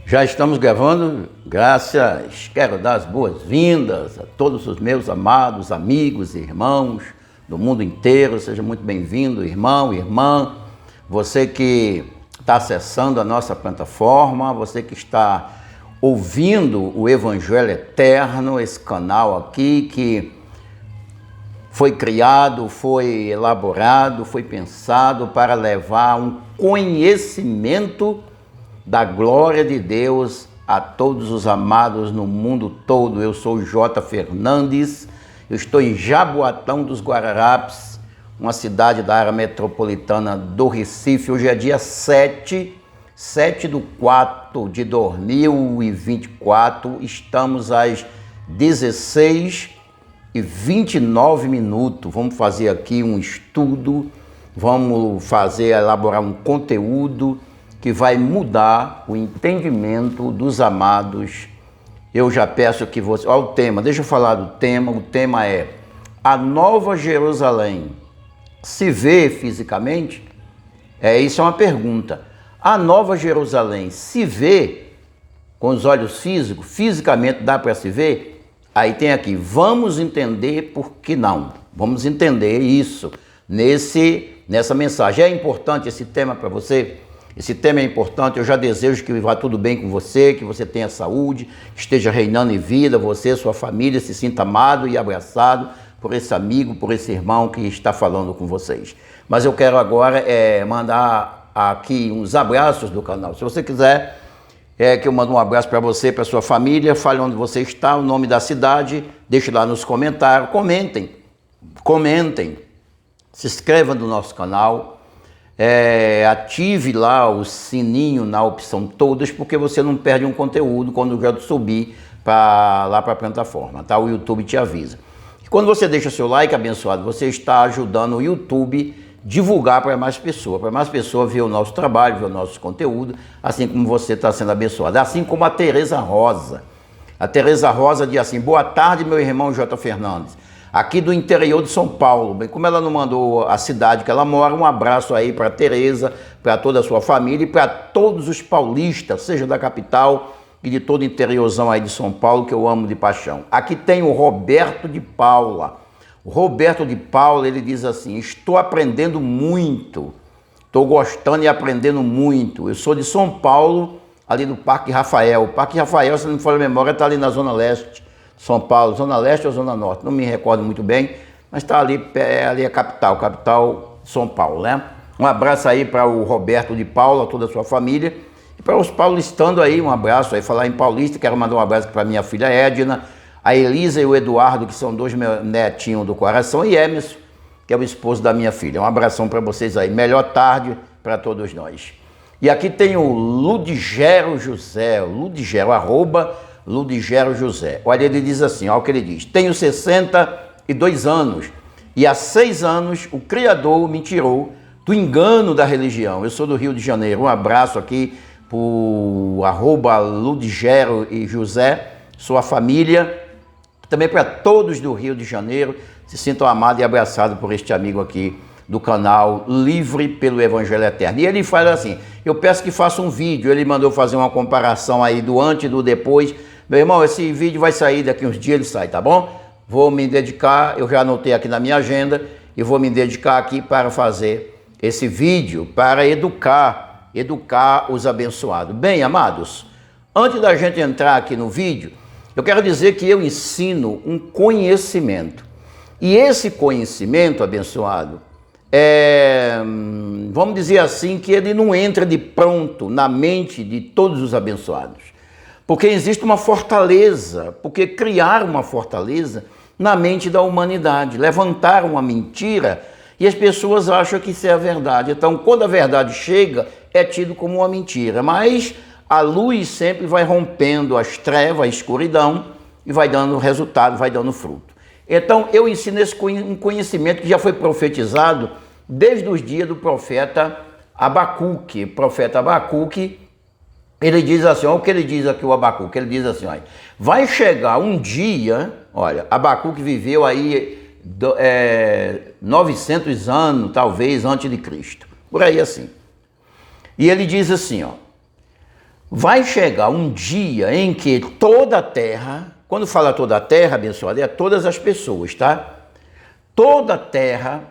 Já estamos gravando, graças. Quero dar as boas-vindas a todos os meus amados amigos e irmãos do mundo inteiro. Seja muito bem-vindo, irmão, irmã. Você que está acessando a nossa plataforma, você que está ouvindo o Evangelho Eterno, esse canal aqui que foi criado, foi elaborado, foi pensado para levar um conhecimento da glória de Deus a todos os amados no mundo todo. Eu sou J. Fernandes, eu estou em Jaboatão dos Guararapes, uma cidade da área metropolitana do Recife. Hoje é dia 7 de 4 de 2024, estamos às 16h29. Vamos fazer aqui um estudo, vamos elaborar um conteúdo que vai mudar o entendimento dos amados. Eu já peço que você... Olha o tema, deixa eu falar do tema. O tema é: a Nova Jerusalém se vê fisicamente? Isso é uma pergunta. A Nova Jerusalém se vê com os olhos físicos? Fisicamente dá para se ver? Aí tem aqui, vamos entender por que não. Vamos entender isso nessa mensagem. É importante esse tema para você? Esse tema é importante. Eu já desejo que vá tudo bem com você, que você tenha saúde, esteja reinando em vida, você, sua família, se sinta amado e abraçado por esse amigo, por esse irmão que está falando com vocês. Mas eu quero agora mandar aqui uns abraços do canal. Se você quiser que eu mande um abraço para você, para sua família, fale onde você está, o nome da cidade, deixe lá nos comentários, comentem, se inscreva no nosso canal. Ative lá o sininho na opção todas, porque você não perde um conteúdo quando já subir lá para a plataforma, tá? O YouTube te avisa. E quando você deixa seu like, abençoado, você está ajudando o YouTube divulgar para mais pessoas ver o nosso trabalho, ver o nosso conteúdo, assim como você está sendo abençoado. Assim como a Tereza Rosa. A Tereza Rosa diz assim: boa tarde, meu irmão J. Fernandes, aqui do interior de São Paulo. Bem, como ela não mandou a cidade que ela mora, um abraço aí para a Tereza, para toda a sua família e para todos os paulistas, seja da capital e de todo o interiorzão aí de São Paulo, que eu amo de paixão. Aqui tem o Roberto de Paula. O Roberto de Paula, ele diz assim: estou aprendendo muito, estou gostando e aprendendo muito. Eu sou de São Paulo, ali do Parque Rafael. O Parque Rafael, se não me falha a memória, está ali na Zona Leste. São Paulo, Zona Leste ou Zona Norte, não me recordo muito bem, mas está ali a capital São Paulo, né? Um abraço aí para o Roberto de Paula, toda a sua família, e para os paulistanos aí, um abraço aí. Falar em paulista, quero mandar um abraço para minha filha Edna, a Elisa e o Eduardo, que são dois meus netinhos do coração, e Emerson, que é o esposo da minha filha. Um abração para vocês aí, melhor tarde para todos nós. E aqui tem o Ludigero José, Ludigero José. Olha, ele diz assim, olha o que ele diz: tenho 62 anos e há 6 anos o Criador me tirou do engano da religião. Eu sou do Rio de Janeiro. Um abraço aqui para o @Ludigero e José, sua família, também para todos do Rio de Janeiro. Se sintam amados e abraçados por este amigo aqui do canal Livre pelo Evangelho Eterno. E ele fala assim: eu peço que faça um vídeo. Ele mandou fazer uma comparação aí do antes e do depois. Meu irmão, esse vídeo vai sair daqui uns dias, ele sai, tá bom? Vou me dedicar, eu já anotei aqui na minha agenda, e vou me dedicar aqui para fazer esse vídeo, para educar os abençoados. Bem, amados, antes da gente entrar aqui no vídeo, eu quero dizer que eu ensino um conhecimento. E esse conhecimento, abençoado, vamos dizer assim, que ele não entra de pronto na mente de todos os abençoados. Porque existe uma fortaleza, porque criar uma fortaleza na mente da humanidade, levantar uma mentira, e as pessoas acham que isso é a verdade. Então, quando a verdade chega, é tido como uma mentira. Mas a luz sempre vai rompendo as trevas, a escuridão, e vai dando resultado, vai dando fruto. Então, eu ensino um conhecimento que já foi profetizado desde os dias do profeta Abacuque. O profeta Abacuque, ele diz assim, olha o que ele diz aqui, o Abacuque, ele diz assim, olha, vai chegar um dia, olha, Abacuque viveu aí 900 anos, talvez, antes de Cristo, por aí assim. E ele diz assim, ó, vai chegar um dia em que toda a terra, quando fala toda a terra, abençoado, é todas as pessoas, tá? Toda a terra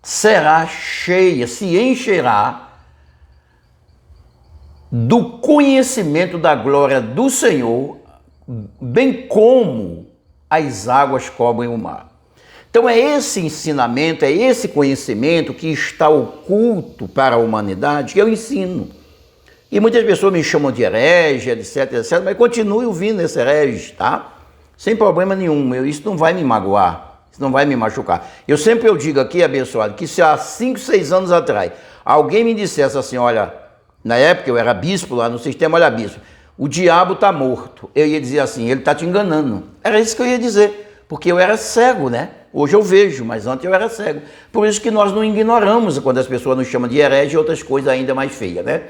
será cheia, se encherá do conhecimento da glória do Senhor, bem como as águas cobrem o mar. Então é esse ensinamento, é esse conhecimento que está oculto para a humanidade que eu ensino. E muitas pessoas me chamam de herege, etc, etc, mas continue ouvindo esse herege, tá? Sem problema nenhum, isso não vai me magoar, isso não vai me machucar. Eu sempre digo aqui, abençoado, que se há 5, 6 anos atrás alguém me dissesse assim, olha, na época eu era bispo lá no sistema, olha bispo, o diabo está morto. Eu ia dizer assim, ele está te enganando. Era isso que eu ia dizer, porque eu era cego, né? Hoje eu vejo, mas antes eu era cego. Por isso que nós não ignoramos quando as pessoas nos chamam de herege e outras coisas ainda mais feias, né?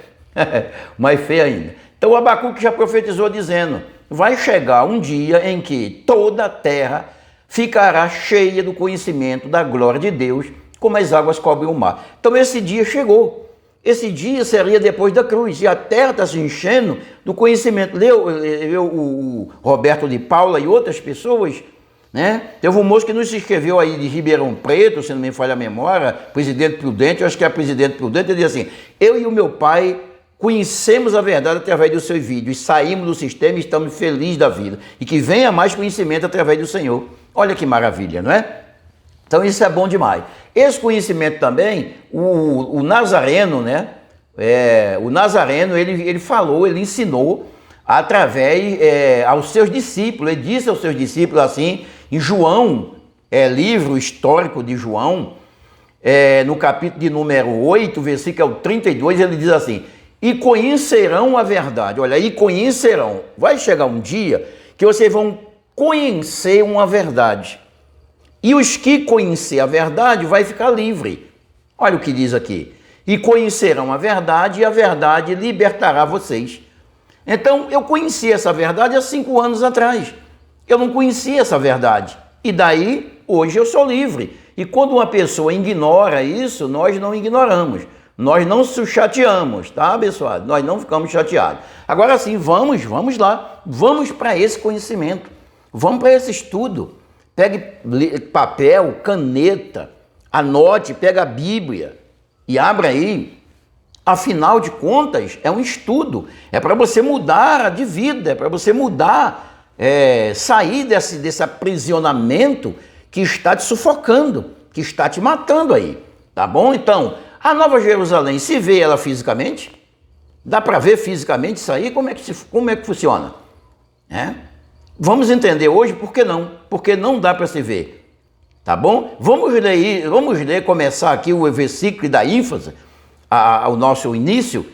Mais feia ainda. Então o Abacuque já profetizou dizendo, vai chegar um dia em que toda a terra ficará cheia do conhecimento da glória de Deus, como as águas cobrem o mar. Então esse dia chegou. Esse dia seria depois da cruz, e a terra está se enchendo do conhecimento. Leu o Roberto de Paula e outras pessoas, né? Teve um moço que nos escreveu aí de Ribeirão Preto, se não me falha a memória, Presidente Prudente, eu acho que é Presidente Prudente, ele diz assim, eu e o meu pai conhecemos a verdade através do seu vídeo, e saímos do sistema e estamos felizes da vida, e que venha mais conhecimento através do Senhor. Olha que maravilha, não é? Então isso é bom demais. Esse conhecimento também, o Nazareno, né? O Nazareno, ele falou, ele ensinou através aos seus discípulos. Ele disse aos seus discípulos assim, em João, livro histórico de João, no capítulo de número 8, versículo 32, ele diz assim, e conhecerão a verdade. Olha, e conhecerão. Vai chegar um dia que vocês vão conhecer uma verdade. E os que conhecer a verdade vai ficar livre. Olha o que diz aqui. E conhecerão a verdade e a verdade libertará vocês. Então, eu conheci essa verdade há 5 anos atrás. Eu não conhecia essa verdade. E daí, hoje eu sou livre. E quando uma pessoa ignora isso, nós não ignoramos. Nós não se chateamos, tá, abençoado? Nós não ficamos chateados. Agora sim, vamos lá. Vamos para esse conhecimento. Vamos para esse estudo. Pegue papel, caneta, anote, pega a Bíblia e abra aí. Afinal de contas, é um estudo. É para você mudar de vida, é para você mudar, sair desse aprisionamento que está te sufocando, que está te matando aí. Tá bom? Então, a Nova Jerusalém, se vê ela fisicamente? Dá para ver fisicamente isso aí? Como é que funciona? Vamos entender hoje por que não? Porque não dá para se ver, tá bom? Vamos ler, começar aqui o versículo da ênfase, ao nosso início,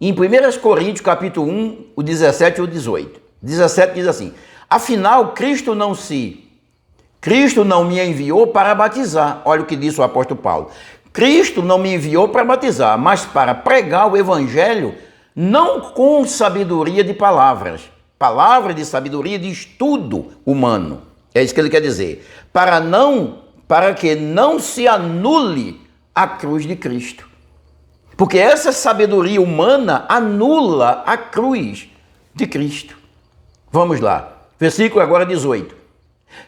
em 1 Coríntios, capítulo 1, o 17 e o 18. 17 diz assim, afinal, Cristo não me enviou para batizar. Olha o que disse o apóstolo Paulo. Cristo não me enviou para batizar, mas para pregar o evangelho, não com sabedoria de palavras de sabedoria de estudo humano. É isso que ele quer dizer. Para que não se anule a cruz de Cristo. Porque essa sabedoria humana anula a cruz de Cristo. Vamos lá. Versículo agora 18.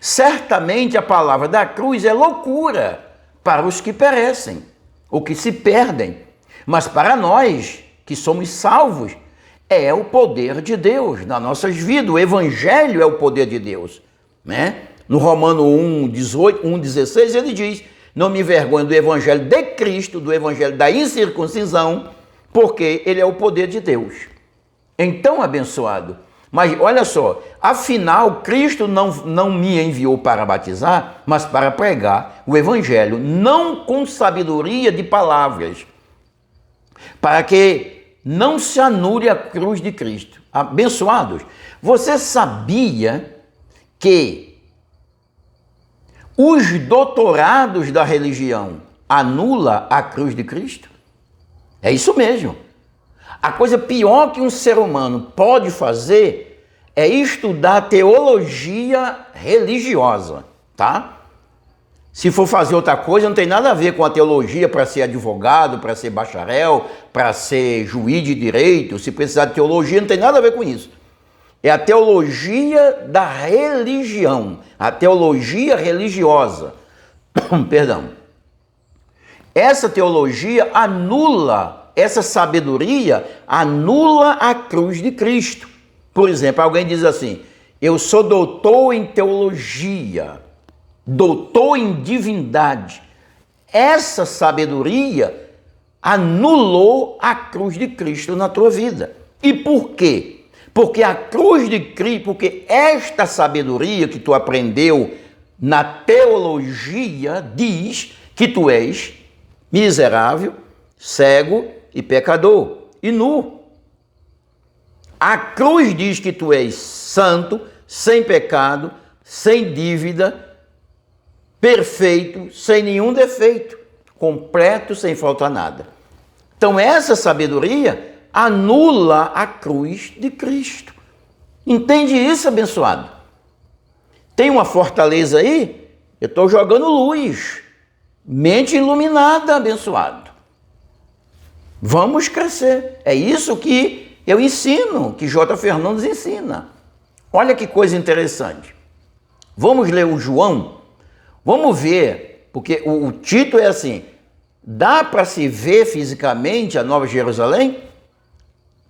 Certamente a palavra da cruz é loucura para os que perecem, ou que se perdem. Mas para nós, que somos salvos, é o poder de Deus nas nossas vidas. O evangelho é o poder de Deus, né? No Romano 1:16 ele diz, não me envergonho do evangelho de Cristo, do evangelho da incircuncisão, porque ele é o poder de Deus. Então, abençoado, mas olha só, afinal Cristo não me enviou para batizar, mas para pregar o evangelho, não com sabedoria de palavras, para que não se anule a cruz de Cristo. Abençoados, você sabia que os doutorados da religião anula a cruz de Cristo? É isso mesmo. A coisa pior que um ser humano pode fazer é estudar teologia religiosa, tá? Se for fazer outra coisa, não tem nada a ver com a teologia para ser advogado, para ser bacharel, para ser juiz de direito. Se precisar de teologia, não tem nada a ver com isso. É a teologia da religião, a teologia religiosa. Perdão. Essa teologia anula, essa sabedoria anula a cruz de Cristo. Por exemplo, alguém diz assim: eu sou doutor em teologia, doutor em divindade. Essa sabedoria anulou a cruz de Cristo na tua vida. E por quê? Porque a cruz de Cristo, porque esta sabedoria que tu aprendeu na teologia diz que tu és miserável, cego e pecador e nu. A cruz diz que tu és santo, sem pecado, sem dívida, perfeito, sem nenhum defeito, completo, sem faltar nada. Então essa sabedoria anula a cruz de Cristo. Entende isso, abençoado? Tem uma fortaleza aí? Eu estou jogando luz. Mente iluminada, abençoado. Vamos crescer. É isso que eu ensino, que J. Fernandes ensina. Olha que coisa interessante. Vamos ler o João? Vamos ver, porque o título é assim: dá para se ver fisicamente a Nova Jerusalém?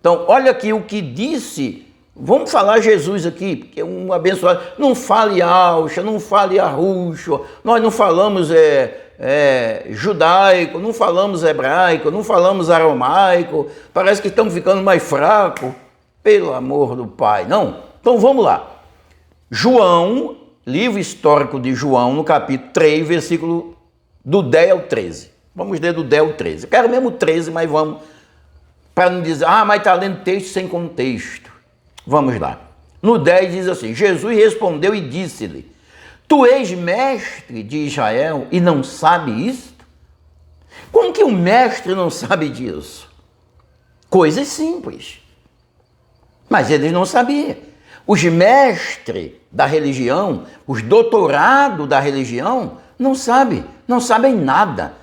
Então, olha aqui o que disse. Vamos falar Jesus aqui, porque é um abençoado. Não fale Auxa, não fale Arruxo. Nós não falamos judaico, não falamos hebraico, não falamos aramaico. Parece que estamos ficando mais fracos. Pelo amor do Pai. Não. Então, vamos lá. João, livro histórico de João, no capítulo 3, versículo do 10 ao 13. Vamos ler do 10 ao 13. Eu quero mesmo 13, mas vamos... Para não dizer, mas está lendo texto sem contexto. Vamos lá. No 10 diz assim: Jesus respondeu e disse-lhe: tu és mestre de Israel e não sabe isto? Como que um mestre não sabe disso? Coisas simples. Mas eles não sabiam. Os mestres da religião, os doutorados da religião, não sabem nada.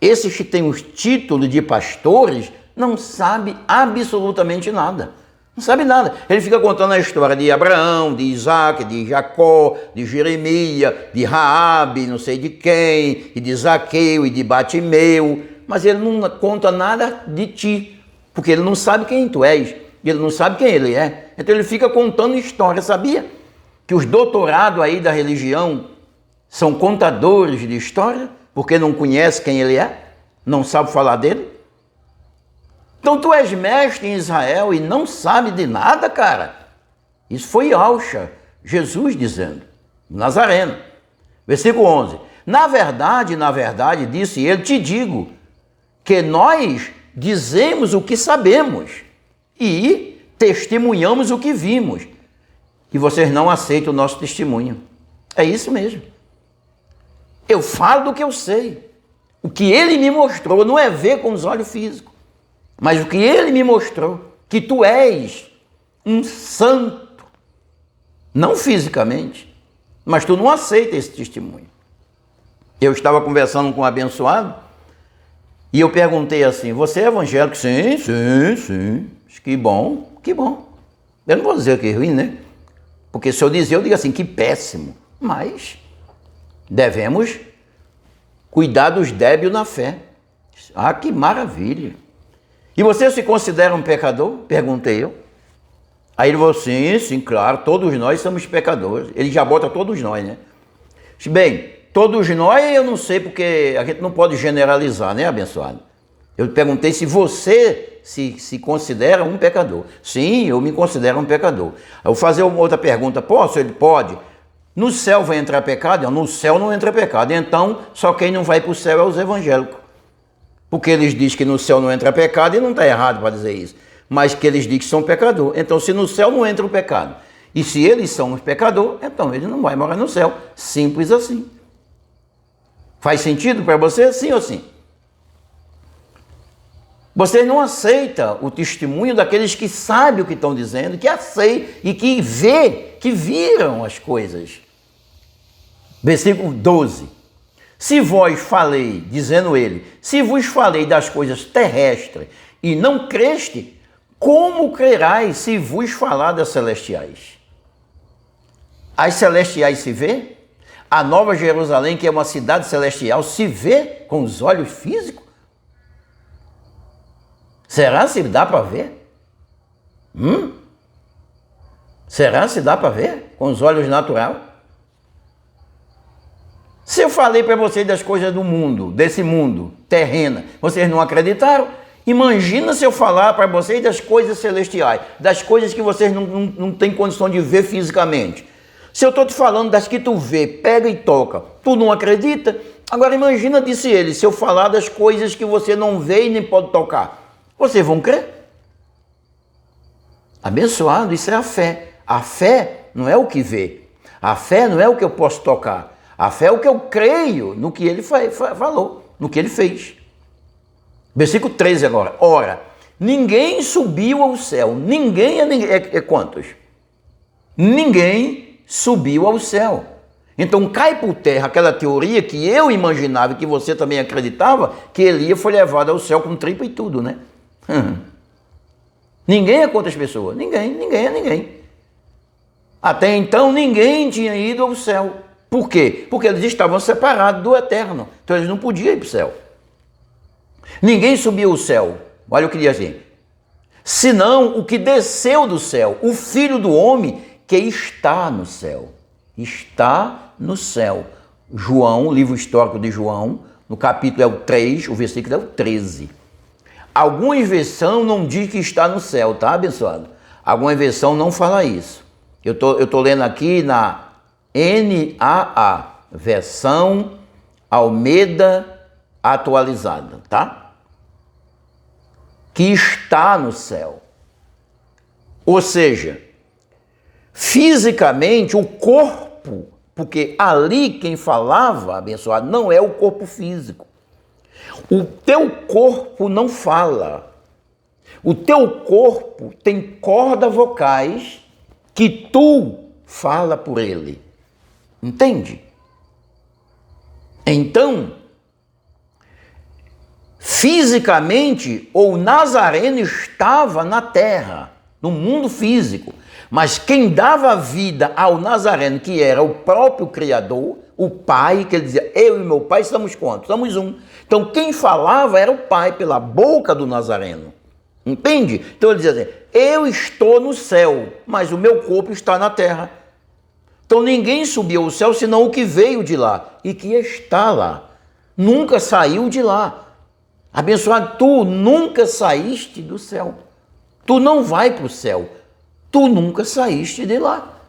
Esses que têm os títulos de pastores não sabe absolutamente nada. Não sabe nada. Ele fica contando a história de Abraão, de Isaac, de Jacó, de Jeremias, de Raabe, não sei de quem, e de Zaqueu, e de Batimeu. Mas ele não conta nada de ti, porque ele não sabe quem tu és, e ele não sabe quem ele é. Então ele fica contando história. Sabia que os doutorados aí da religião são contadores de história, porque não conhece quem ele é, não sabe falar dele? Então tu és mestre em Israel e não sabe de nada, cara. Isso foi Auxa, Jesus dizendo, Nazareno. Versículo 11. Na verdade, disse ele, te digo, que nós dizemos o que sabemos e testemunhamos o que vimos. E vocês não aceitam o nosso testemunho. É isso mesmo. Eu falo do que eu sei. O que ele me mostrou não é ver com os olhos físicos. Mas o que ele me mostrou, que tu és um santo, não fisicamente, mas tu não aceita esse testemunho. Eu estava conversando com um abençoado e eu perguntei assim: você é evangélico? Sim. Que bom. Eu não vou dizer que é ruim, né? Porque se eu dizer, eu digo assim, que péssimo. Mas devemos cuidar dos débeis na fé. Ah, que maravilha. E você se considera um pecador? Perguntei eu. Aí ele falou, sim, claro, todos nós somos pecadores. Ele já bota todos nós, né? Bem, todos nós eu não sei, porque a gente não pode generalizar, né, abençoado? Eu perguntei se você se considera um pecador. Sim, eu me considero um pecador. Eu vou fazer uma outra pergunta, posso? Ele pode. No céu vai entrar pecado? Não, no céu não entra pecado. Então, só quem não vai para o céu é os evangélicos. Porque eles dizem que no céu não entra pecado, e não está errado para dizer isso, mas que eles dizem que são pecadores. Então, se no céu não entra o pecado, e se eles são os pecadores, então eles não vão morar no céu. Simples assim. Faz sentido para você? Sim ou sim? Você não aceita o testemunho daqueles que sabem o que estão dizendo, que aceitam e que vê, que viram as coisas. Versículo 12. Se vós falei, dizendo ele, se vos falei das coisas terrestres e não creste, como crerais se vos falar das celestiais? As celestiais se vê? A Nova Jerusalém, que é uma cidade celestial, se vê com os olhos físicos? Será se dá para ver? Será se dá para ver com os olhos naturais? Se eu falei para vocês das coisas do mundo, desse mundo terrena, vocês não acreditaram? Imagina se eu falar para vocês das coisas celestiais, das coisas que vocês não têm condição de ver fisicamente. Se eu estou te falando das que tu vê, pega e toca, tu não acredita? Agora imagina, disse ele, se eu falar das coisas que você não vê e nem pode tocar, vocês vão crer? Abençoado, isso é a fé. A fé não é o que vê. A fé não é o que eu posso tocar. A fé é o que eu creio no que ele falou, no que ele fez. Versículo 13 agora. Ora, ninguém subiu ao céu. Ninguém é quantos? Ninguém subiu ao céu. Então cai por terra aquela teoria que eu imaginava e que você também acreditava, que Elias foi levado ao céu com tripa e tudo, né? Ninguém é quantas pessoas? Ninguém. Até então ninguém tinha ido ao céu. Por quê? Porque eles estavam separados do eterno. Então eles não podiam ir para o céu. Ninguém subiu ao céu. Olha o que diz assim. Senão o que desceu do céu, o Filho do Homem que está no céu. Está no céu. João, livro histórico de João, no capítulo é o 3, o versículo é o 13. Algumas versões não diz que está no céu, tá, abençoado? Alguma versão não fala isso. Eu tô lendo aqui na NAA, versão Almeida atualizada, tá? Que está no céu. Ou seja, fisicamente o corpo, porque ali quem falava, abençoado, não é o corpo físico. O teu corpo não fala. O teu corpo tem cordas vocais que tu fala por ele. Entende? Então, fisicamente, o Nazareno estava na terra, no mundo físico. Mas quem dava vida ao Nazareno, que era o próprio Criador, o Pai, que ele dizia, eu e meu Pai estamos quantos? Somos um. Então quem falava era o Pai, pela boca do Nazareno. Entende? Então ele dizia assim, eu estou no céu, mas o meu corpo está na terra. Então ninguém subiu ao céu, senão o que veio de lá e que está lá. Nunca saiu de lá. Abençoado, tu nunca saíste do céu. Tu não vai para o céu. Tu nunca saíste de lá.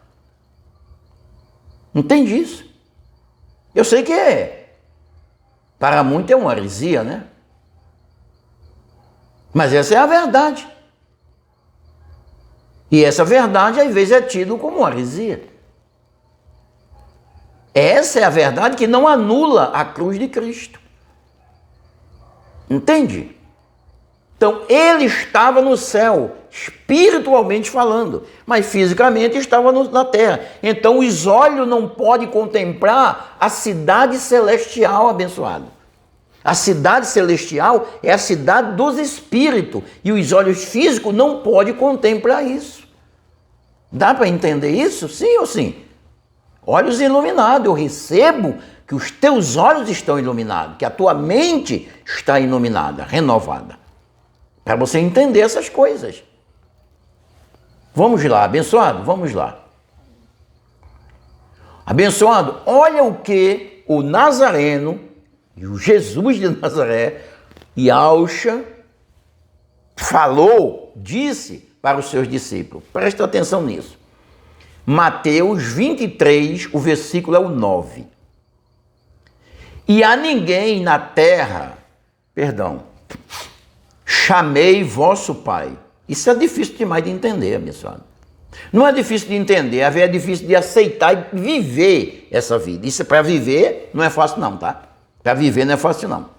Entende isso? Eu sei que para muitos é uma heresia, né? Mas essa é a verdade. E essa verdade, às vezes, é tida como uma heresia. Essa é a verdade que não anula a cruz de Cristo. Entende? Então, ele estava no céu, espiritualmente falando, mas fisicamente estava na terra. Então, os olhos não podem contemplar a cidade celestial, abençoado. A cidade celestial é a cidade dos espíritos, e os olhos físicos não podem contemplar isso. Dá para entender isso? Sim ou sim? Olhos iluminados, eu recebo que os teus olhos estão iluminados, que a tua mente está iluminada, renovada. Para você entender essas coisas. Vamos lá, abençoado, vamos lá. Abençoado, olha o que o Nazareno, e o Jesus de Nazaré, Yahshua, falou, disse para os seus discípulos. Presta atenção nisso. Mateus 23, o versículo é o 9. E a ninguém na terra, chamei vosso Pai. Isso é difícil demais de entender, abençoado. Não é difícil de entender, é difícil de aceitar e viver essa vida. Isso para viver não é fácil não, tá? Para viver não é fácil não.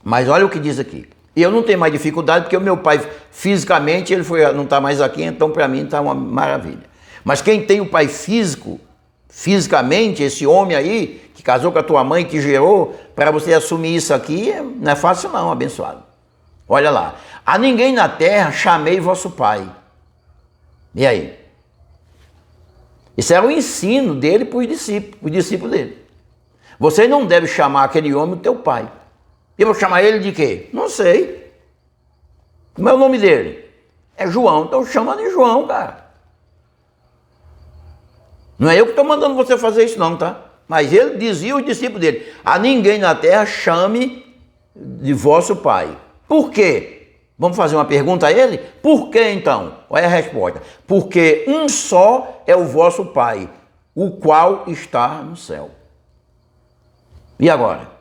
Mas olha o que diz aqui. Eu não tenho mais dificuldade porque o meu pai fisicamente ele não está mais aqui, então para mim está uma maravilha. Mas quem tem o pai físico fisicamente, esse homem aí, que casou com a tua mãe, que gerou, para você assumir isso aqui, não é fácil não, abençoado. Olha lá. A ninguém na terra chamei vosso pai. E aí? Isso era o ensino dele para os discípulos dele. Você não deve chamar aquele homem o teu pai. Eu vou chamar ele de quê? Não sei. Como é o nome dele? É João. Então chama de João, cara. Não é eu que estou mandando você fazer isso não, tá? Mas ele dizia aos discípulos dele, a ninguém na terra chame de vosso pai. Por quê? Vamos fazer uma pergunta a ele? Por que então? Olha a resposta. Porque um só é o vosso Pai, o qual está no céu. E agora?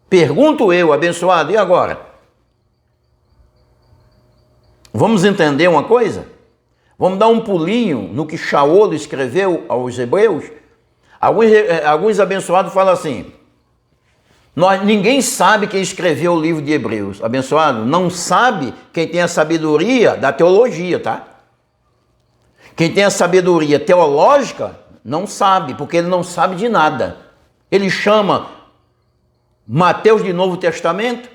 Pergunto eu, abençoado, e agora? Vamos entender uma coisa? Vamos dar um pulinho no que Shaul escreveu aos Hebreus? Alguns abençoados falam assim, ninguém sabe quem escreveu o livro de Hebreus, abençoado, não sabe quem tem a sabedoria da teologia, tá? Quem tem a sabedoria teológica não sabe, porque ele não sabe de nada. Ele chama Mateus de Novo Testamento,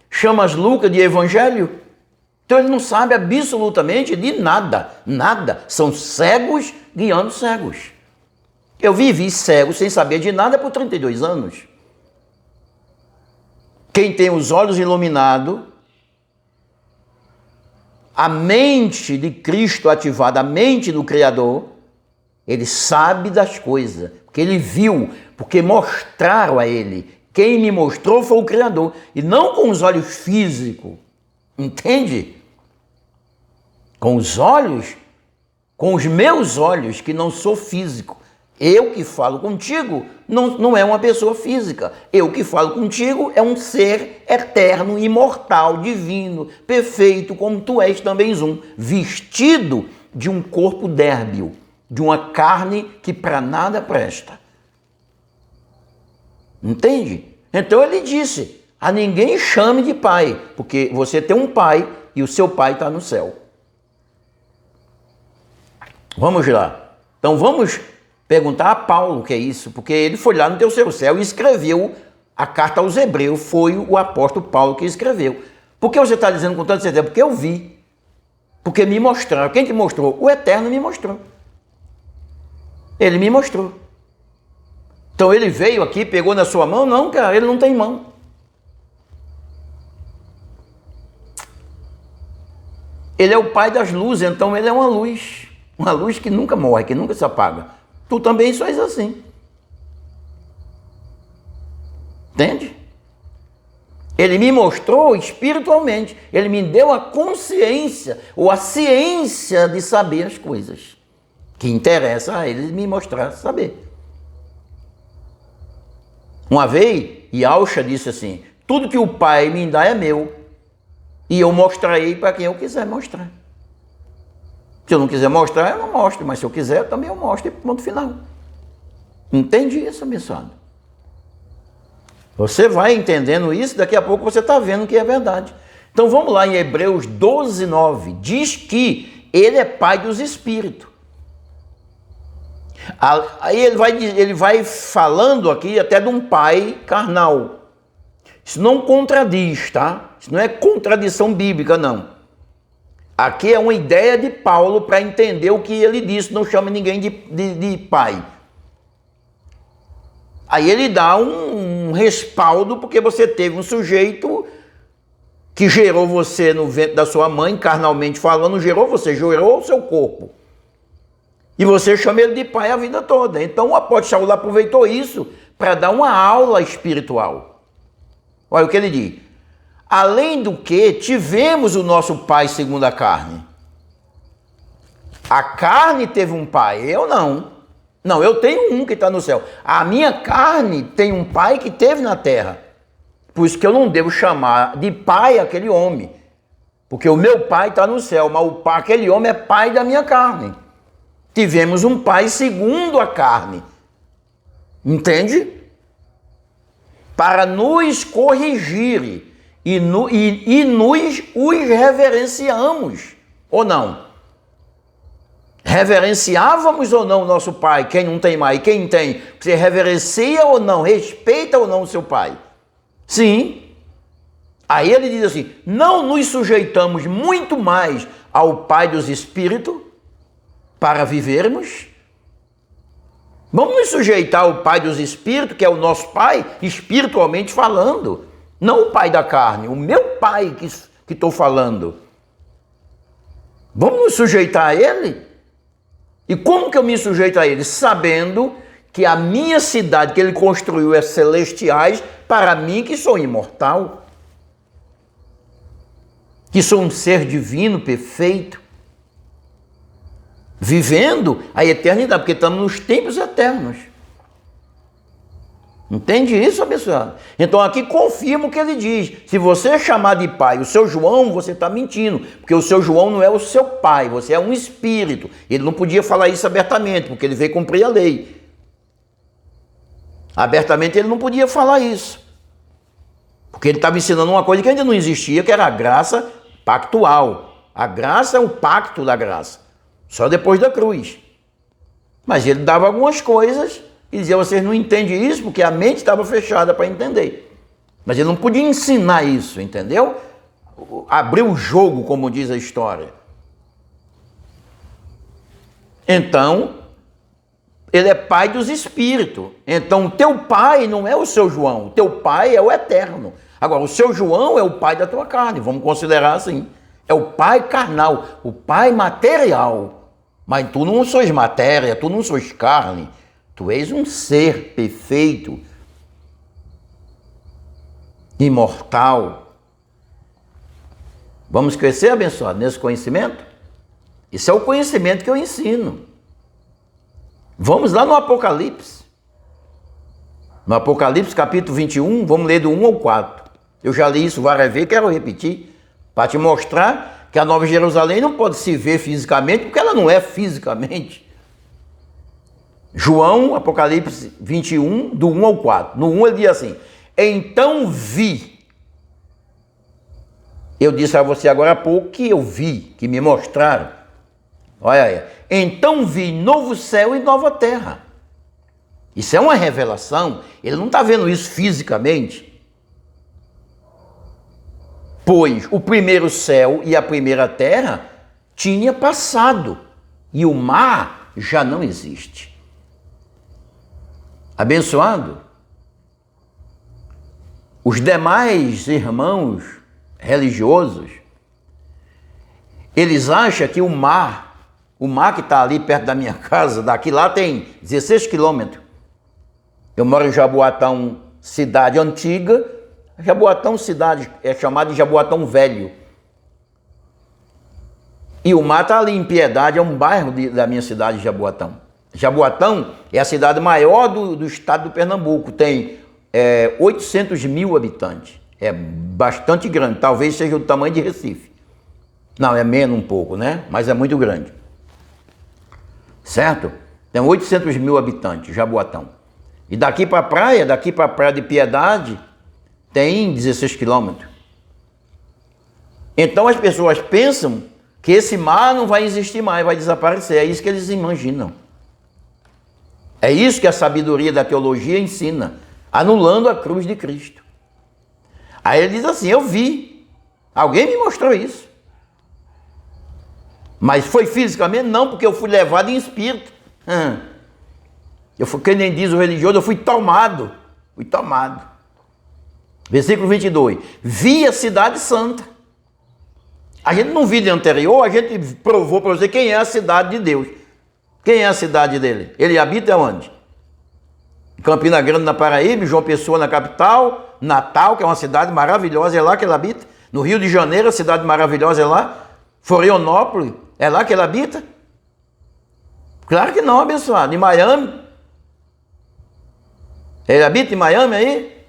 chama Lucas de Evangelho, então ele não sabe absolutamente de nada, nada. São cegos guiando cegos. Eu vivi cego sem saber de nada por 32 anos. Quem tem os olhos iluminados, a mente de Cristo ativada, a mente do Criador, ele sabe das coisas, porque ele viu, porque mostraram a ele. Quem me mostrou foi o Criador, e não com os olhos físicos, entende? Com os olhos, com os meus olhos, que não sou físico. Eu que falo contigo não é uma pessoa física. Eu que falo contigo é um ser eterno, imortal, divino, perfeito, como tu és também um, vestido de um corpo débil, de uma carne que para nada presta. Entende? Então ele disse, a ninguém chame de pai, porque você tem um pai e o seu pai está no céu. Vamos lá. Então vamos perguntar a Paulo o que é isso, porque ele foi lá no terceiro céu e escreveu a carta aos Hebreus, foi o apóstolo Paulo que escreveu. Por que você está dizendo com tanta certeza? Porque eu vi, porque me mostraram. Quem te mostrou? O Eterno me mostrou. Ele me mostrou. Então ele veio aqui, pegou na sua mão? Não, cara, ele não tem mão. Ele é o pai das luzes, então ele é uma luz que nunca morre, que nunca se apaga. Tu também sois assim. Entende? Ele me mostrou espiritualmente. Ele me deu a consciência ou a ciência de saber as coisas que interessa a ele me mostrar saber. Uma vez, Yahshua disse assim, tudo que o Pai me dá é meu e eu mostrarei para quem eu quiser mostrar. Se eu não quiser mostrar, eu não mostro. Mas se eu quiser, também eu mostro. E ponto final. Entende isso, abençoado? Você vai entendendo isso, daqui a pouco você está vendo que é verdade. Então vamos lá em Hebreus 12, 9. Diz que ele é pai dos espíritos. Aí ele vai falando aqui até de um pai carnal. Isso não contradiz, tá? Isso não é contradição bíblica, não. Aqui é uma ideia de Paulo para entender o que ele disse, não chame ninguém de pai. Aí ele dá um respaldo, porque você teve um sujeito que gerou você no ventre da sua mãe, carnalmente falando, gerou o seu corpo. E você chama ele de pai a vida toda. Então o apóstolo Shaul aproveitou isso para dar uma aula espiritual. Olha o que ele diz. Além do que, tivemos o nosso pai segundo a carne. A carne teve um pai, eu não. Não, eu tenho um que está no céu. A minha carne tem um pai que teve na terra. Por isso que eu não devo chamar de pai aquele homem. Porque o meu pai está no céu, mas aquele homem é pai da minha carne. Tivemos um pai segundo a carne. Entende? Para nos corrigir. E nos os reverenciamos, ou não? Reverenciávamos ou não o nosso pai? Quem não tem mais? Quem tem? Você reverencia ou não? Respeita ou não o seu pai? Sim. Aí ele diz assim, não nos sujeitamos muito mais ao Pai dos Espíritos para vivermos? Vamos nos sujeitar ao Pai dos Espíritos, que é o nosso Pai, espiritualmente falando. Não o Pai da carne, o meu Pai que estou falando. Vamos nos sujeitar a Ele? E como que eu me sujeito a Ele? Sabendo que a minha cidade que Ele construiu é celestiais, para mim que sou imortal. Que sou um ser divino, perfeito. Vivendo a eternidade, porque estamos nos tempos eternos. Entende isso, abençoado? Então aqui confirma o que ele diz. Se você chamar de pai o seu João, você está mentindo. Porque o seu João não é o seu pai, você é um espírito. Ele não podia falar isso abertamente, porque ele veio cumprir a lei. Abertamente ele não podia falar isso. Porque ele estava ensinando uma coisa que ainda não existia, que era a graça pactual. A graça é o pacto da graça. Só depois da cruz. Mas ele dava algumas coisas e dizia, vocês não entendem isso porque a mente estava fechada para entender. Mas ele não podia ensinar isso, entendeu? Abrir o jogo, como diz a história. Então, ele é pai dos espíritos. Então, o teu pai não é o seu João. O teu pai é o eterno. Agora, o seu João é o pai da tua carne. Vamos considerar assim. É o pai carnal, o pai material. Mas tu não sois matéria, tu não sois carne. Tu és um ser perfeito, imortal. Vamos crescer, abençoado, nesse conhecimento? Isso é o conhecimento que eu ensino. Vamos lá no Apocalipse. No Apocalipse, capítulo 21, vamos ler do 1 ao 4. Eu já li isso várias vezes, quero repetir, para te mostrar que a Nova Jerusalém não pode se ver fisicamente, porque ela não é fisicamente. João, Apocalipse 21, do 1 ao 4. No 1 ele diz assim, então vi. Eu disse a você agora há pouco que eu vi, que me mostraram. Olha aí. Então vi novo céu e nova terra. Isso é uma revelação. Ele não está vendo isso fisicamente. Pois o primeiro céu e a primeira terra tinha passado e o mar já não existe. Abençoado? Os demais irmãos religiosos, eles acham que o mar que está ali perto da minha casa, daqui lá tem 16 quilômetros. Eu moro em Jaboatão, cidade antiga. Jaboatão, cidade, é chamada de Jaboatão Velho. E o mar está ali em Piedade, é um bairro da minha cidade de Jaboatão. Jaboatão é a cidade maior do estado do Pernambuco, tem 800 mil habitantes. É bastante grande, talvez seja o tamanho de Recife. Não, é menos um pouco, né? Mas é muito grande. Certo? Tem 800 mil habitantes, Jaboatão. E daqui para a praia de Piedade, tem 16 quilômetros. Então as pessoas pensam que esse mar não vai existir mais, vai desaparecer. É isso que eles imaginam. É isso que a sabedoria da teologia ensina, anulando a cruz de Cristo. Aí ele diz assim, eu vi, alguém me mostrou isso. Mas foi fisicamente? Não, porque eu fui levado em espírito. Eu fui, que nem diz o religioso, eu fui tomado. Versículo 22. Vi a cidade santa. A gente no vídeo anterior, a gente provou para você quem é a cidade de Deus. Quem é a cidade dele? Ele habita onde? Campina Grande, na Paraíba, João Pessoa, na capital, Natal, que é uma cidade maravilhosa, é lá que ele habita. No Rio de Janeiro, a cidade maravilhosa é lá. Florianópolis, é lá que ele habita? Claro que não, abençoado. Em Miami? Ele habita em Miami aí?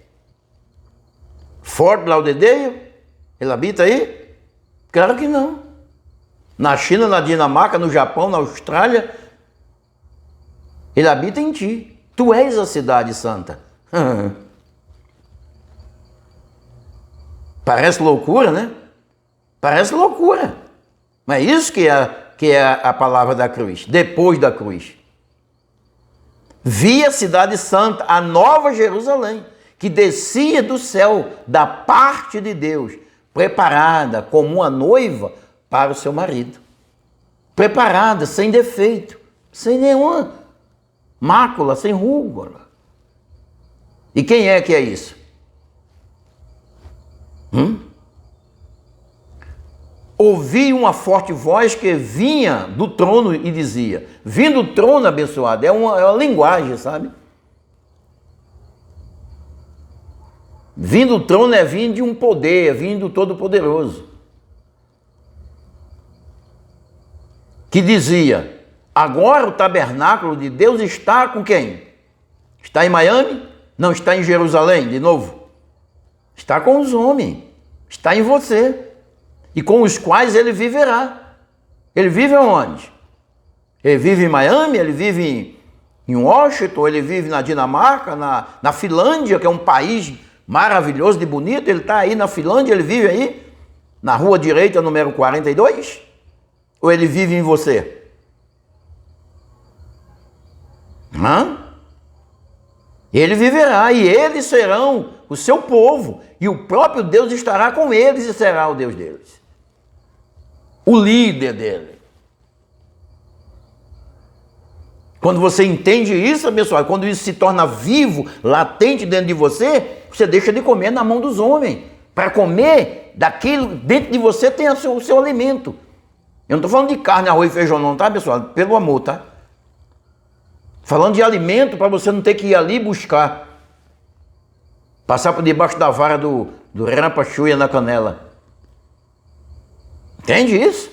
Fort Lauderdale? Ele habita aí? Claro que não. Na China, na Dinamarca, no Japão, na Austrália, ele habita em ti. Tu és a cidade santa. Parece loucura, né? Parece loucura. Mas é isso que que é a palavra da cruz, depois da cruz. Vi a cidade santa, a nova Jerusalém, que descia do céu, da parte de Deus, preparada como uma noiva para o seu marido. Preparada, sem defeito, sem nenhuma mácula, sem ruga. E quem é que é isso? Ouvi uma forte voz que vinha do trono e dizia, vindo do trono, abençoado, é uma linguagem, sabe? Vindo do trono é vindo de um poder, é vindo do Todo-Poderoso. Que dizia, agora o tabernáculo de Deus está com quem? Está em Miami? Não, está em Jerusalém, de novo. Está com os homens, está em você. E com os quais ele viverá. Ele vive onde? Ele vive em Miami, ele vive em Washington, ele vive na Dinamarca, na Finlândia, que é um país maravilhoso de bonito. Ele está aí na Finlândia, ele vive aí, na rua direita, número 42? Ou ele vive em você? Ele viverá e eles serão o seu povo. E o próprio Deus estará com eles e será o Deus deles. O líder dele. Quando você entende isso, abençoado, quando isso se torna vivo, latente dentro de você, você deixa de comer na mão dos homens. Para comer daquilo, dentro de você tem o seu alimento. Eu não estou falando de carne, arroz e feijão não, tá, abençoado? Pelo amor, tá? Falando de alimento para você não ter que ir ali buscar. Passar por debaixo da vara do rampa-chuia na canela. Entende isso?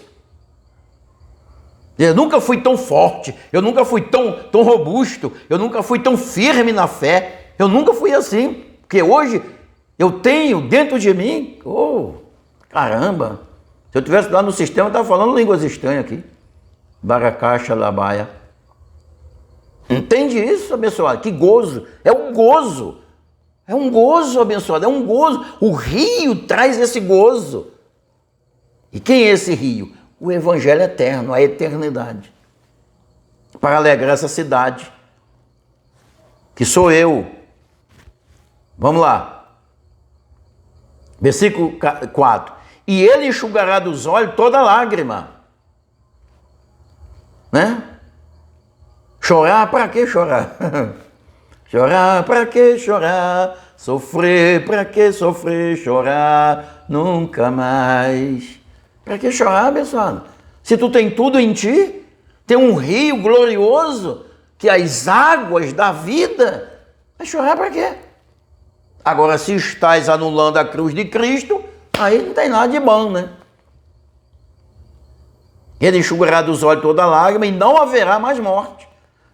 Eu nunca fui tão forte, eu nunca fui tão robusto, eu nunca fui tão firme na fé, eu nunca fui assim, porque hoje eu tenho dentro de mim, caramba, se eu tivesse lá no sistema, eu estava falando línguas estranhas aqui, Baracaxa, Labaia. Entende isso, abençoado? Que gozo, é um gozo, abençoado, é um gozo, o rio traz esse gozo. E quem é esse rio? O Evangelho eterno, a eternidade. Para alegrar essa cidade, que sou eu. Vamos lá. Versículo 4. E ele enxugará dos olhos toda lágrima. Né? Chorar, para que chorar? Chorar, para que chorar? Sofrer, para que sofrer? Chorar, nunca mais. Para que chorar, abençoado? Se tu tem tudo em ti, tem um rio glorioso, que as águas da vida, vai chorar para quê? Agora, se estás anulando a cruz de Cristo, aí não tem nada de bom, né? Ele enxugará dos olhos toda lágrima e não haverá mais morte.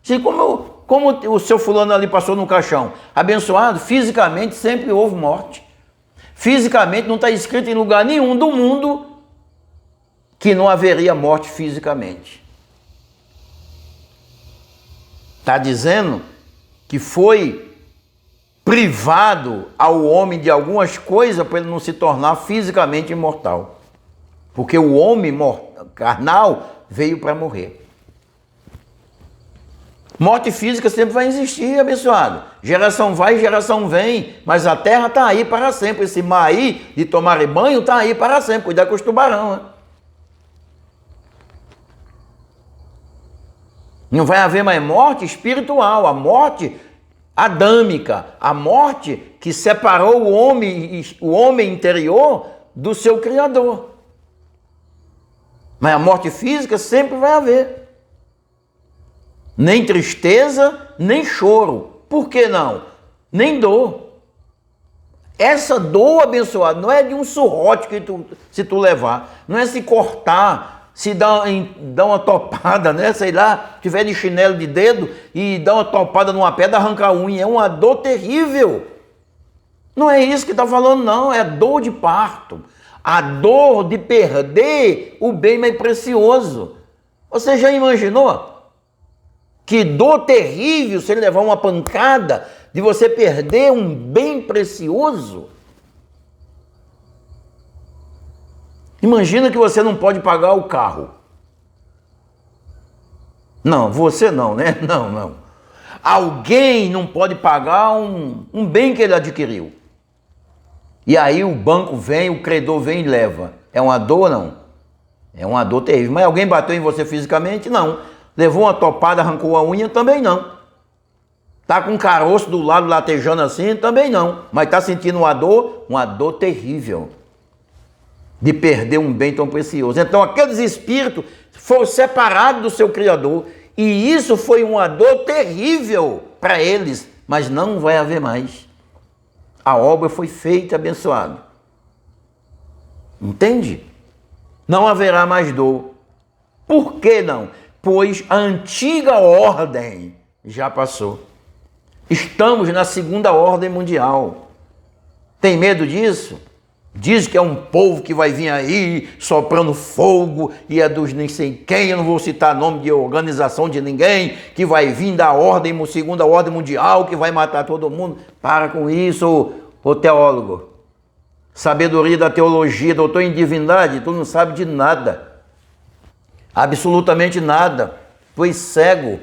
Assim como o seu fulano ali passou no caixão, abençoado, fisicamente sempre houve morte. Fisicamente não está escrito em lugar nenhum do mundo que não haveria morte fisicamente. Está dizendo que foi privado ao homem de algumas coisas para ele não se tornar fisicamente imortal. Porque o homem carnal veio para morrer. Morte física sempre vai existir, abençoado. Geração vai, geração vem, mas a terra está aí para sempre. Esse mar aí de tomar banho está aí para sempre. Cuidar com os tubarão, né? Não vai haver mais morte espiritual, a morte adâmica, a morte que separou o homem interior do seu Criador. Mas a morte física sempre vai haver. Nem tristeza, nem choro. Por que não? Nem dor. Essa dor, abençoada, não é de um surrote que se tu levar, não é se cortar, se dá uma topada, né? Sei lá, tiver de chinelo de dedo e dá uma topada numa pedra, arrancar a unha. É uma dor terrível. Não é isso que está falando, não. É dor de parto. A dor de perder o bem mais precioso. Você já imaginou? Que dor terrível se ele levar uma pancada de você perder um bem precioso. Imagina que você não pode pagar o carro. Não, você não, né? Não, não. Alguém não pode pagar um bem que ele adquiriu. E aí o banco vem, o credor vem e leva. É uma dor, não? É uma dor terrível. Mas alguém bateu em você fisicamente? Não. Levou uma topada, arrancou a unha? Também não. Tá com um caroço do lado latejando assim? Também não. Mas tá sentindo uma dor terrível de perder um bem tão precioso. Então aqueles espíritos foram separados do seu Criador e isso foi uma dor terrível para eles, mas não vai haver mais. A obra foi feita e abençoada. Entende? Não haverá mais dor. Por que não? Pois a antiga ordem já passou. Estamos na segunda ordem mundial. Tem medo disso? Diz que é um povo que vai vir aí soprando fogo e é dos nem sei quem, eu não vou citar nome de organização de ninguém, que vai vir da ordem, segunda ordem mundial, que vai matar todo mundo. Para com isso, ô teólogo. Sabedoria da teologia, doutor em divindade, tu não sabe de nada. Absolutamente nada. Tu és cego.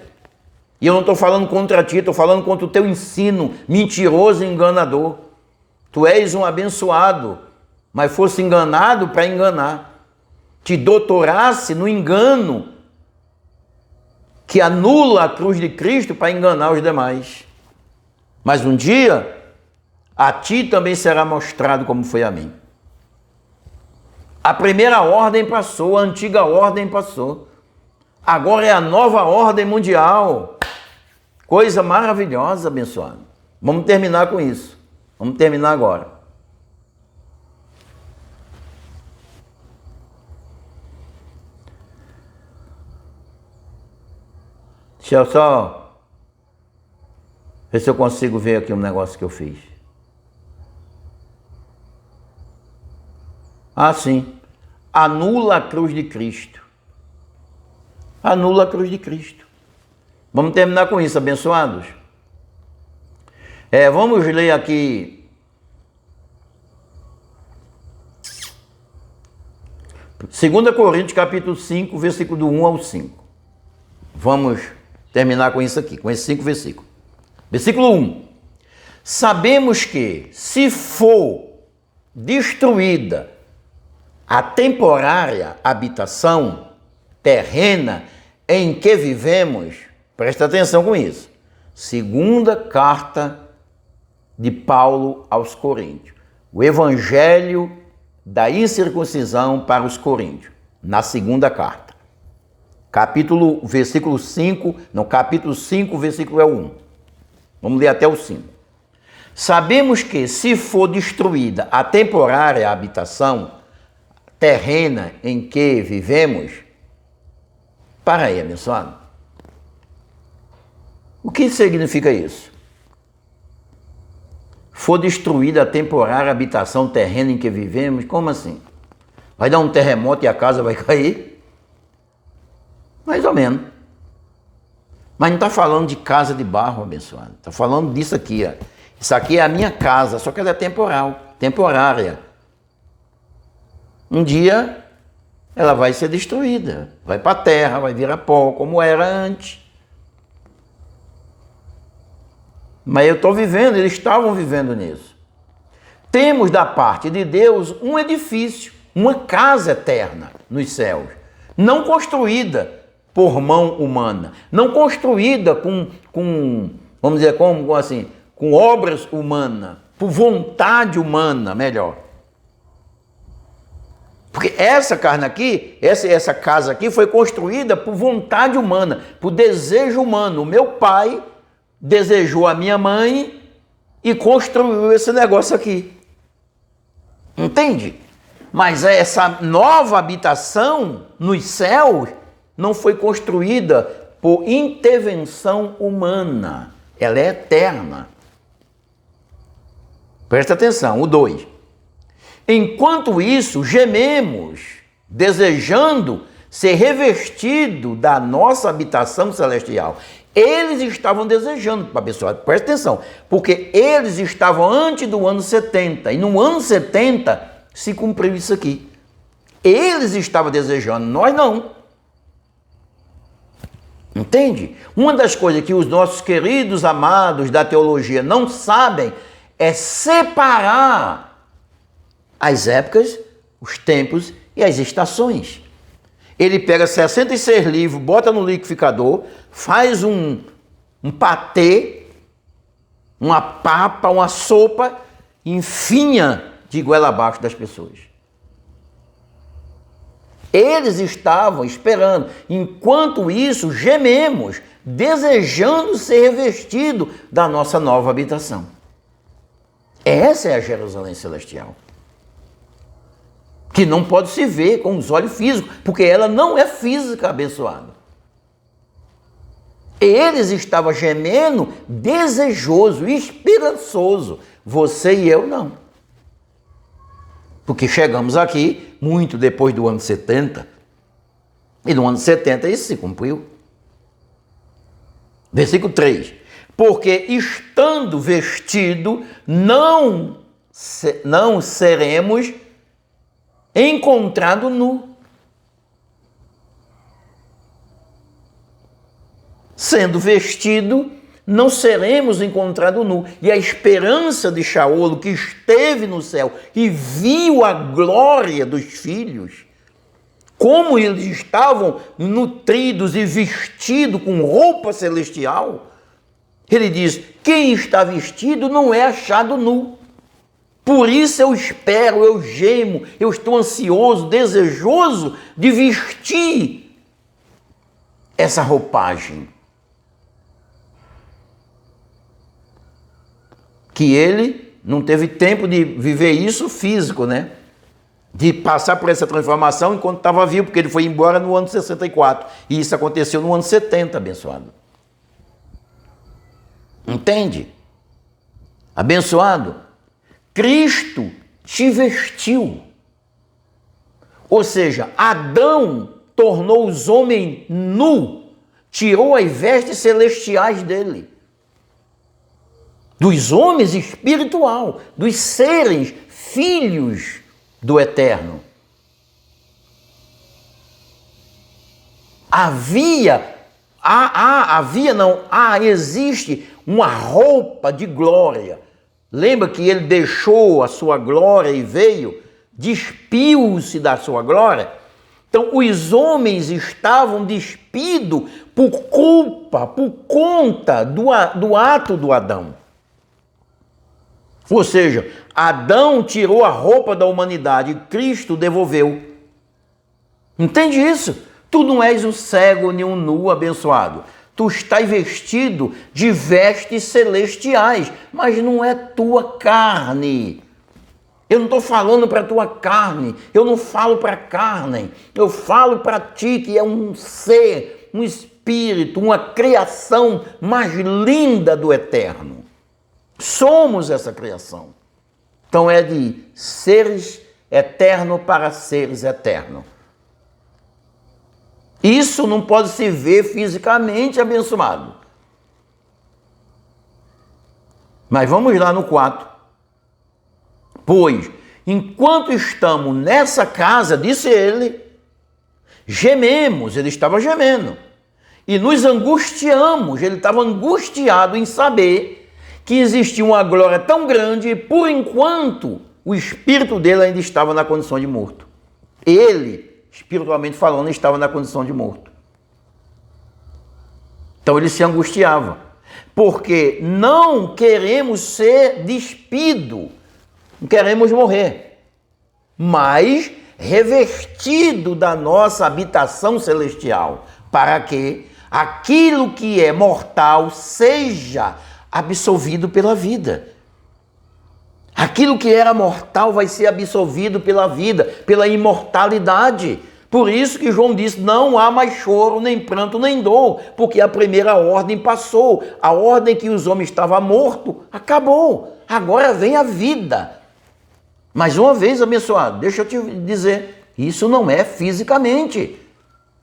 E eu não estou falando contra ti, estou falando contra o teu ensino mentiroso e enganador. Tu és um abençoado, mas fosse enganado para enganar. Te doutorasse no engano que anula a cruz de Cristo para enganar os demais. Mas um dia, a ti também será mostrado como foi a mim. A primeira ordem passou, a antiga ordem passou. Agora é a nova ordem mundial. Coisa maravilhosa, abençoado. Vamos terminar com isso. Vamos terminar agora. Deixa eu só ver se eu consigo ver aqui um negócio que eu fiz. Ah, sim. Anula a cruz de Cristo. Anula a cruz de Cristo. Vamos terminar com isso, abençoados? Vamos ler aqui. 2 Coríntios, capítulo 5, versículo do 1 ao 5. Vamos terminar com isso aqui, com esses 5 versículos. Versículo 1. Sabemos que, se for destruída a temporária habitação terrena em que vivemos, presta atenção com isso. Segunda carta de Paulo aos Coríntios. O evangelho da incircuncisão para os coríntios, na segunda carta. Capítulo 5, o versículo é o 1. Vamos ler até o 5. Sabemos que, se for destruída a temporária habitação terrena em que vivemos, para aí, abençoado. O que significa isso? For destruída a temporária habitação terrena em que vivemos, como assim? Vai dar um terremoto e a casa vai cair? Mais ou menos. Mas não está falando de casa de barro, abençoado. Está falando disso aqui, ó. Isso aqui é a minha casa, só que ela é temporária. Um dia ela vai ser destruída, vai para a terra, vai virar pó, como era antes. Mas eu estou vivendo, eles estavam vivendo nisso. Temos da parte de Deus um edifício, uma casa eterna nos céus, não construída por mão humana, não construída vamos dizer, como assim, com obras humanas, por vontade humana, melhor. Porque essa carne aqui, essa casa aqui foi construída por vontade humana, por desejo humano. O meu pai desejou a minha mãe e construiu esse negócio aqui. Entende? Mas essa nova habitação nos céus não foi construída por intervenção humana. Ela é eterna. Presta atenção, o 2. Enquanto isso, gememos, desejando ser revestido da nossa habitação celestial. Eles estavam desejando, pessoal, presta atenção, porque eles estavam antes do ano 70, e no ano 70 se cumpriu isso aqui. Eles estavam desejando, nós não. Entende? Uma das coisas que os nossos queridos amados da teologia não sabem é separar as épocas, os tempos e as estações. Ele pega 66 livros, bota no liquidificador, faz um patê, uma papa, uma sopa, e enfinha de goela abaixo das pessoas. Eles estavam esperando. Enquanto isso, gememos, desejando ser revestido da nossa nova habitação. Essa é a Jerusalém celestial. Que não pode se ver com os olhos físicos, porque ela não é física, abençoado. Eles estavam gemendo, desejoso, esperançoso. Você e eu não. Porque chegamos aqui muito depois do ano 70. E no ano 70 isso se cumpriu. Versículo 3. Porque estando vestido, não seremos encontrados nu. Sendo vestido, não seremos encontrados nu. E a esperança de Shaul, que esteve no céu e viu a glória dos filhos, como eles estavam nutridos e vestidos com roupa celestial, ele diz, quem está vestido não é achado nu. Por isso eu espero, eu gemo, eu estou ansioso, desejoso de vestir essa roupagem. Que ele não teve tempo de viver isso físico, né? De passar por essa transformação enquanto estava vivo, porque ele foi embora no ano 64. E isso aconteceu no ano 70, abençoado. Entende? Abençoado, Cristo te vestiu. Ou seja, Adão tornou os homens nu, tirou as vestes celestiais dele. Dos homens espiritual, dos seres filhos do Eterno. Existe uma roupa de glória. Lembra que ele deixou a sua glória e veio, despiu-se da sua glória? Então, os homens estavam despidos por culpa, por conta do ato do Adão. Ou seja, Adão tirou a roupa da humanidade e Cristo devolveu. Entende isso? Tu não és um cego nem um nu, abençoado. Tu estás vestido de vestes celestiais, mas não é tua carne. Eu não estou falando para a tua carne, eu não falo para a carne, eu falo para ti que é um ser, um espírito, uma criação mais linda do Eterno. Somos essa criação. Então é de seres eterno para seres eterno. Isso não pode se ver fisicamente, abençoado. Mas vamos lá no 4. Pois, enquanto estamos nessa casa, disse ele, gememos, ele estava gemendo, e nos angustiamos, ele estava angustiado em saber que existia uma glória tão grande e, por enquanto, o espírito dele ainda estava na condição de morto. Ele, espiritualmente falando, estava na condição de morto. Então ele se angustiava, porque não queremos ser despidos, não queremos morrer, mas revestido da nossa habitação celestial, para que aquilo que é mortal seja absolvido pela vida. Aquilo que era mortal vai ser absolvido pela vida, pela imortalidade. Por isso que João disse, não há mais choro, nem pranto, nem dor, porque a primeira ordem passou. A ordem que os homens estavam mortos, acabou. Agora vem a vida. Mais uma vez, abençoado, deixa eu te dizer, isso não é fisicamente.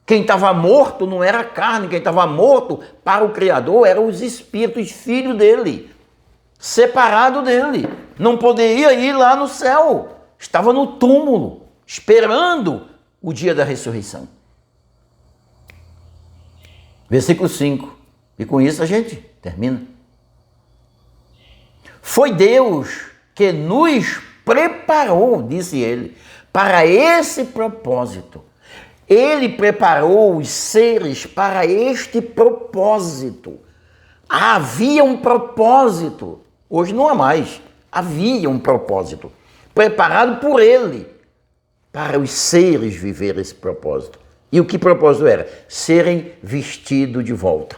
Quem estava morto não era a carne, quem estava morto para o Criador eram os espíritos, filhos dele, separado dele. Não poderia ir lá no céu, estava no túmulo, esperando o dia da ressurreição. Versículo 5. E com isso a gente termina. Foi Deus que nos preparou, disse ele, para esse propósito. Ele preparou os seres para este propósito. Havia um propósito. Hoje não há mais. Havia um propósito preparado por ele para os seres viver esse propósito. E o que propósito era? Serem vestidos de volta.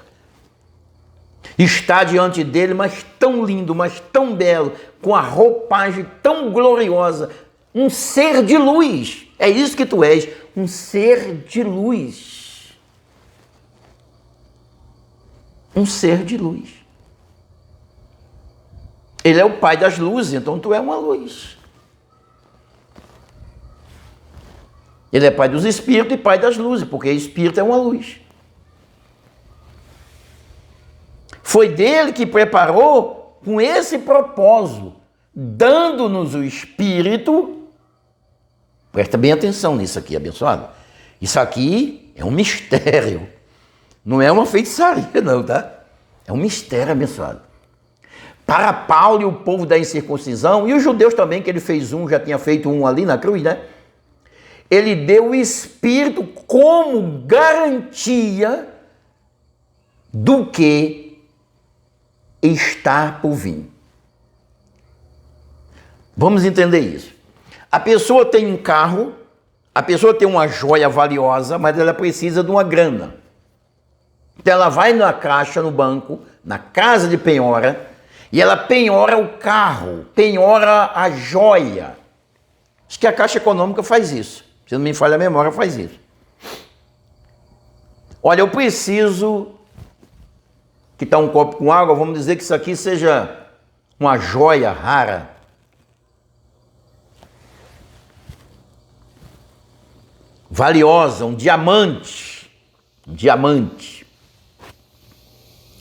Está diante dele, mas tão lindo, mas tão belo, com a roupagem tão gloriosa, um ser de luz. É isso que tu és, um ser de luz. Um ser de luz. Ele é o pai das luzes, então tu é uma luz. Ele é pai dos espíritos e pai das luzes, porque espírito é uma luz. Foi dele que preparou com esse propósito, dando-nos o espírito. Presta bem atenção nisso aqui, abençoado. Isso aqui é um mistério. Não é uma feitiçaria, não, tá? É um mistério, abençoado. Para Paulo e o povo da incircuncisão, e os judeus também, que ele fez um, já tinha feito um ali na cruz, né? Ele deu o Espírito como garantia do que está por vir. Vamos entender isso. A pessoa tem um carro, a pessoa tem uma joia valiosa, mas ela precisa de uma grana. Então ela vai na caixa, no banco, na casa de penhora, e ela penhora o carro, penhora a joia. Acho que a Caixa Econômica faz isso. Se não me falha a memória, faz isso. Olha, eu preciso que está um copo com água, vamos dizer que isso aqui seja uma joia rara. Valiosa, um diamante. Um diamante.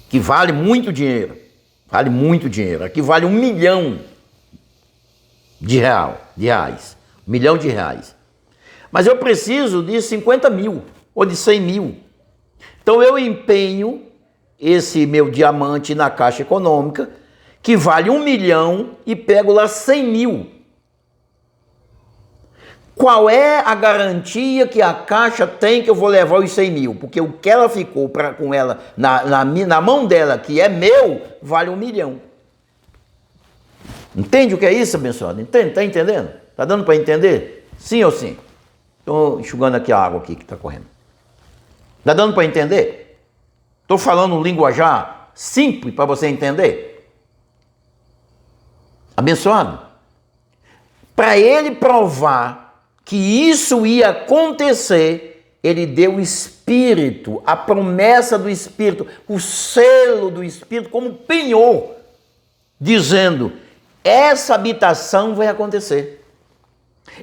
Que vale muito dinheiro. Vale muito dinheiro. Aqui vale 1 milhão de reais. 1 milhão de reais. Mas eu preciso de 50 mil ou de 100 mil. Então eu empenho esse meu diamante na Caixa Econômica, que vale 1 milhão, e pego lá 100 mil. Qual é a garantia que a Caixa tem que eu vou levar os 100 mil? Porque o que ela ficou com ela na mão dela, que é meu, vale 1 milhão. Entende o que é isso, abençoado? Entende? Está entendendo? Está dando para entender? Sim ou sim? Estou enxugando aqui a água aqui que está correndo. Está dando para entender? Estou falando um linguajar simples para você entender? Abençoado? Para ele provar que isso ia acontecer, ele deu o Espírito, a promessa do Espírito, o selo do Espírito como penhor, dizendo: essa habitação vai acontecer.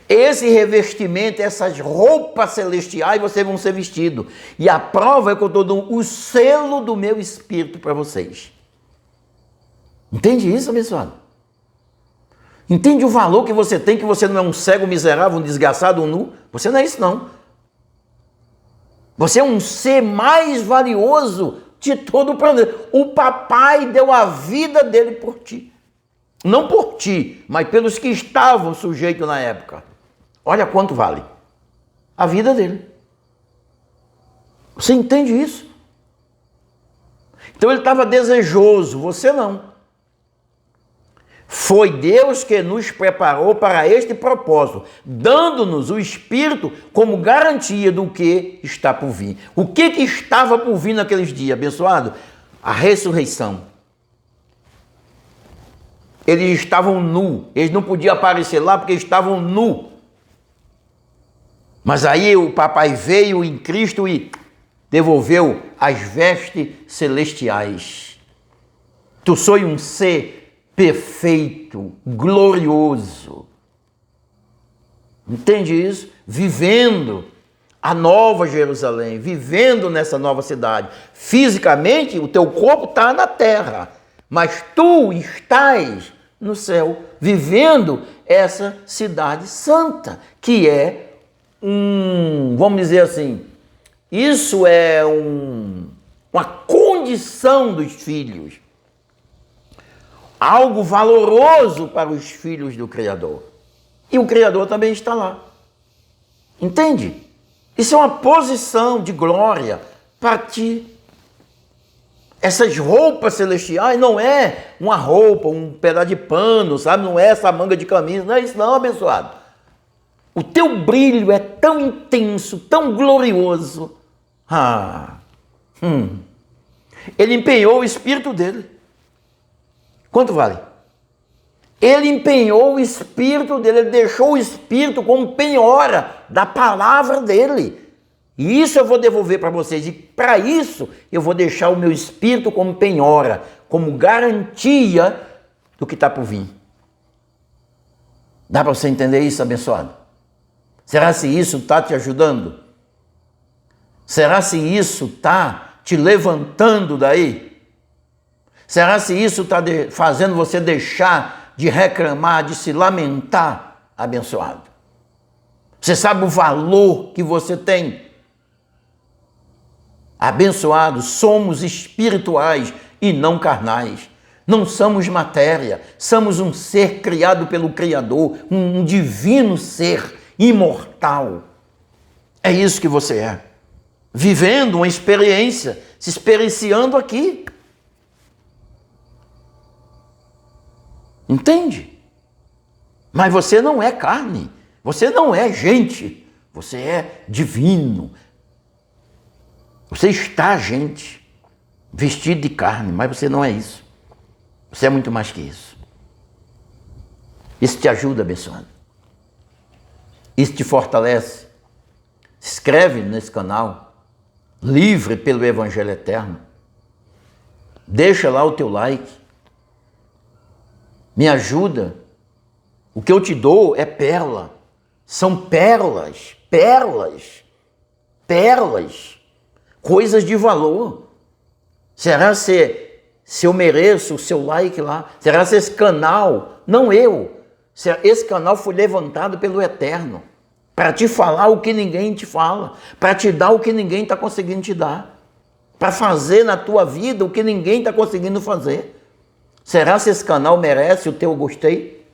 Esse revestimento, essas roupas celestiais, vocês vão ser vestidos. E a prova é que eu estou dando o selo do meu Espírito para vocês. Entende isso, abençoado? Entende o valor que você tem, que você não é um cego miserável, um desgraçado, um nu? Você não é isso, não. Você é um ser mais valioso de todo o planeta. O papai deu a vida dele por ti. Não por ti, mas pelos que estavam sujeitos na época. Olha quanto vale a vida dele. Você entende isso? Então ele estava desejoso, você não. Foi Deus que nos preparou para este propósito, dando-nos o Espírito como garantia do que está por vir. O que estava por vir naqueles dias, abençoado? A ressurreição. Eles estavam nus, eles não podiam aparecer lá porque estavam nus. Mas aí o papai veio em Cristo e devolveu as vestes celestiais. Tu sois um ser perfeito, glorioso. Entende isso? Vivendo a nova Jerusalém, vivendo nessa nova cidade. Fisicamente, o teu corpo está na terra, mas tu estás no céu, vivendo essa cidade santa, que é vamos dizer assim, isso é uma condição dos filhos. Algo valoroso para os filhos do Criador. E o Criador também está lá. Entende? Isso é uma posição de glória para ti. Essas roupas celestiais não é uma roupa, um pedaço de pano, sabe? Não é essa manga de camisa, não é isso não, abençoado. O teu brilho é tão intenso, tão glorioso. Ele empenhou o espírito dele. Quanto vale? Ele empenhou o espírito dele, ele deixou o espírito como penhora da palavra dele. E isso eu vou devolver para vocês. E para isso eu vou deixar o meu espírito como penhora, como garantia do que está por vir. Dá para você entender isso, abençoado? Será se isso está te ajudando? Será se isso está te levantando daí? Será se isso está fazendo você deixar de reclamar, de se lamentar, abençoado? Você sabe o valor que você tem? Abençoados, somos espirituais e não carnais. Não somos matéria, somos um ser criado pelo Criador, um divino ser imortal. É isso que você é. Vivendo uma experiência, se experienciando aqui. Entende? Mas você não é carne, você não é gente, você é divino. Você está gente, vestido de carne, mas você não é isso. Você é muito mais que isso. Isso te ajuda, abençoado. Isso te fortalece. Se inscreve nesse canal, livre pelo Evangelho Eterno. Deixa lá o teu like. Me ajuda. O que eu te dou é pérola. São pérolas, pérolas, pérolas. Coisas de valor. Será se eu mereço o seu like lá? Será se esse canal, não eu, esse canal foi levantado pelo Eterno para te falar o que ninguém te fala, para te dar o que ninguém está conseguindo te dar, para fazer na tua vida o que ninguém está conseguindo fazer? Será se esse canal merece o teu gostei?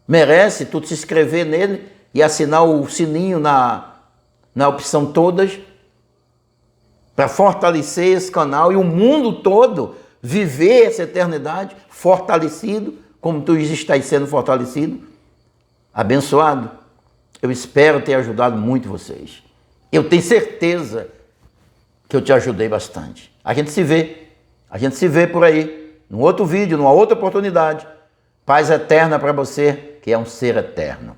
Merece tu se inscrever nele e assinar o sininho na opção todas? Para fortalecer esse canal e o mundo todo viver essa eternidade fortalecido, como tu estás sendo fortalecido. Abençoado, eu espero ter ajudado muito vocês. Eu tenho certeza que eu te ajudei bastante. A gente se vê por aí, num outro vídeo, numa outra oportunidade. Paz eterna para você, que é um ser eterno.